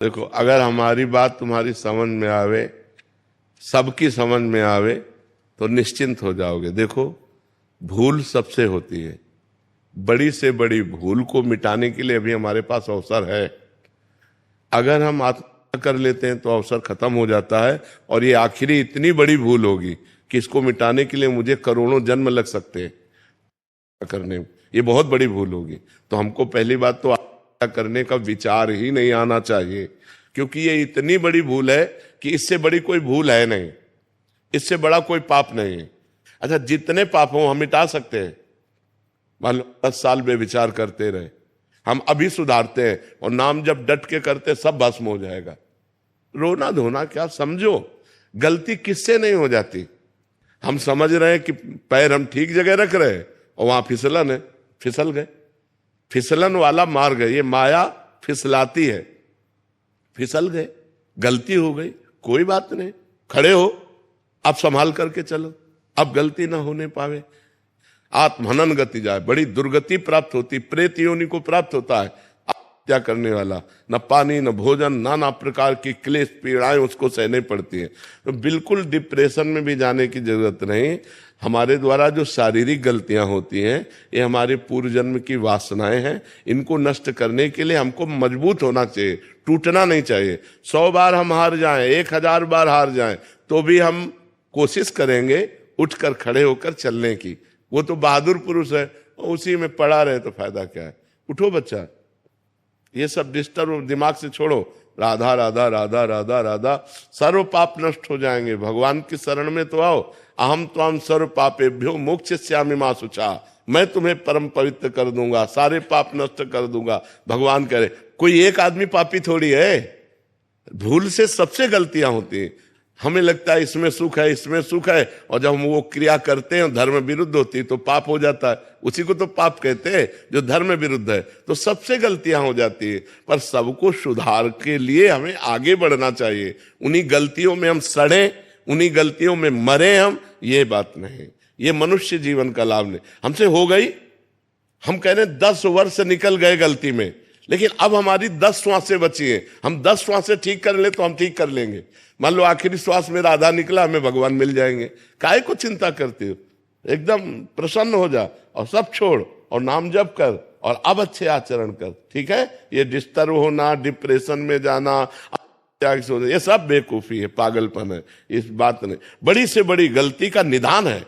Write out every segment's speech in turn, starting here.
देखो, अगर हमारी बात तुम्हारी समझ में आवे, सबकी समझ में आवे, तो निश्चिंत हो जाओगे। देखो, भूल सबसे होती है। बड़ी से बड़ी भूल को मिटाने के लिए अभी हमारे पास अवसर है। अगर हम आत्महत्या कर लेते हैं तो अवसर खत्म हो जाता है, और ये आखिरी इतनी बड़ी भूल होगी कि इसको मिटाने के लिए मुझे करोड़ों जन्म लग सकते हैं करने में। ये बहुत बड़ी भूल होगी। तो हमको पहली बात तो करने का विचार ही नहीं आना चाहिए, क्योंकि ये इतनी बड़ी भूल है कि इससे बड़ी कोई भूल है नहीं, इससे बड़ा कोई पाप नहीं है। अच्छा, जितने पाप हो हम मिटा सकते हैं। मान लो 10 साल बेविचार करते रहे, हम अभी सुधारते हैं और नाम जब डट के करते सब भस्म हो जाएगा। रोना धोना क्या, समझो गलती किससे नहीं हो जाती। हम समझ रहे हैं कि पैर हम ठीक जगह रख रहे हैं और वहां फिसलन है, फिसल गए। फिसलन वाला मार गए, ये माया फिसलाती है। फिसल गए, गलती हो गई, कोई बात नहीं, खड़े हो, अब संभाल करके चलो, अब गलती ना होने पावे। आत्महनन गति जाए, बड़ी दुर्गति प्राप्त होती, प्रेत योनि को प्राप्त होता है हत्या करने वाला। न पानी न भोजन, नाना प्रकार की क्लेश पीड़ाएं उसको सहने पड़ती हैं। तो बिल्कुल डिप्रेशन में भी जाने की जरूरत नहीं। हमारे द्वारा जो शारीरिक गलतियां होती हैं, ये हमारे पूर्व जन्म की वासनाएं हैं। इनको नष्ट करने के लिए हमको मजबूत होना चाहिए, टूटना नहीं चाहिए। 100 बार हम हार जाएं, 1000 बार हार जाएं, तो भी हम कोशिश करेंगे उठकर खड़े होकर चलने की। वो तो बहादुर पुरुष है, उसी में पड़ा रहे तो फायदा क्या है। उठो बच्चा, ये सब डिस्टर्ब दिमाग से छोड़ो। राधा राधा राधा राधा राधा, सर्व पाप नष्ट हो जाएंगे। भगवान की शरण में तो आओ। अहम त्वाम सर्व पापेभ्यो मोक्षयिष्यामि मा शुचा, मैं तुम्हें परम पवित्र कर दूंगा, सारे पाप नष्ट कर दूंगा। भगवान कह रहे, कोई एक आदमी पापी थोड़ी है। भूल से सबसे गलतियां होती हैं। हमें लगता है इसमें सुख है, इसमें सुख है, और जब हम वो क्रिया करते हैं धर्म विरुद्ध होती है तो पाप हो जाता है। उसी को तो पाप कहते हैं जो धर्म विरुद्ध है। तो सबसे गलतियां हो जाती है, पर सबको सुधार के लिए हमें आगे बढ़ना चाहिए। उन्हीं गलतियों में हम सड़े, उन्हीं गलतियों में मरे हम, ये बात नहीं। ये मनुष्य जीवन का लाभ नहीं। हमसे हो गई, हम कह रहे 10 वर्ष निकल गए गलती में, लेकिन अब हमारी 10 श्वासें बची हैं। हम 10 श्वासें ठीक कर ले तो हम ठीक कर लेंगे। मान लो आखिरी श्वास में राधा निकला, हमें भगवान मिल जाएंगे। काहे को चिंता करते हो? एकदम प्रसन्न हो जा और सब छोड़ और नाम जप कर और अब अच्छे आचरण कर, ठीक है। ये डिस्टर्ब होना, डिप्रेशन में जाना, ये सब बेवकूफी है, पागलपन है। इस बात ने बड़ी से बड़ी गलती का निदान है।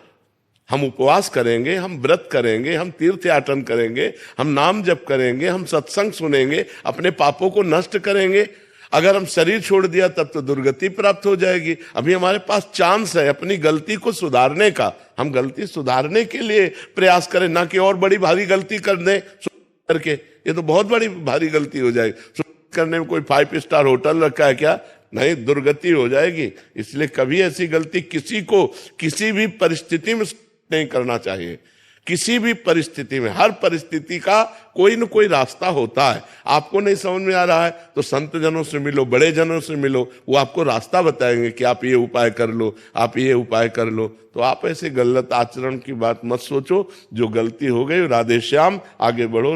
हम उपवास करेंगे, हम व्रत करेंगे, हम तीर्थ याटन करेंगे, हम नाम जप करेंगे, हम सत्संग सुनेंगे, अपने पापों को नष्ट करेंगे। अगर हम शरीर छोड़ दिया तब तो दुर्गति प्राप्त हो जाएगी। अभी हमारे पास चांस है अपनी गलती को सुधारने का। हम गलती सुधारने के लिए प्रयास करें, ना कि और बड़ी भारी गलती कर दें करके। ये तो बहुत बड़ी भारी गलती हो जाएगी। करने में कोई 5 स्टार होटल रखा है क्या? नहीं, दुर्गति हो जाएगी। इसलिए कभी ऐसी गलती किसी को किसी भी परिस्थिति में नहीं करना चाहिए। किसी भी परिस्थिति में, हर परिस्थिति का कोई न कोई रास्ता होता है। आपको नहीं समझ में आ रहा है तो संत जनों से मिलो, बड़े जनों से मिलो, वो आपको रास्ता बताएंगे कि आप ये उपाय कर लो, आप ये उपाय कर लो। तो आप ऐसे गलत आचरण की बात मत सोचो। जो गलती हो गई, राधे श्याम, आगे बढ़ो।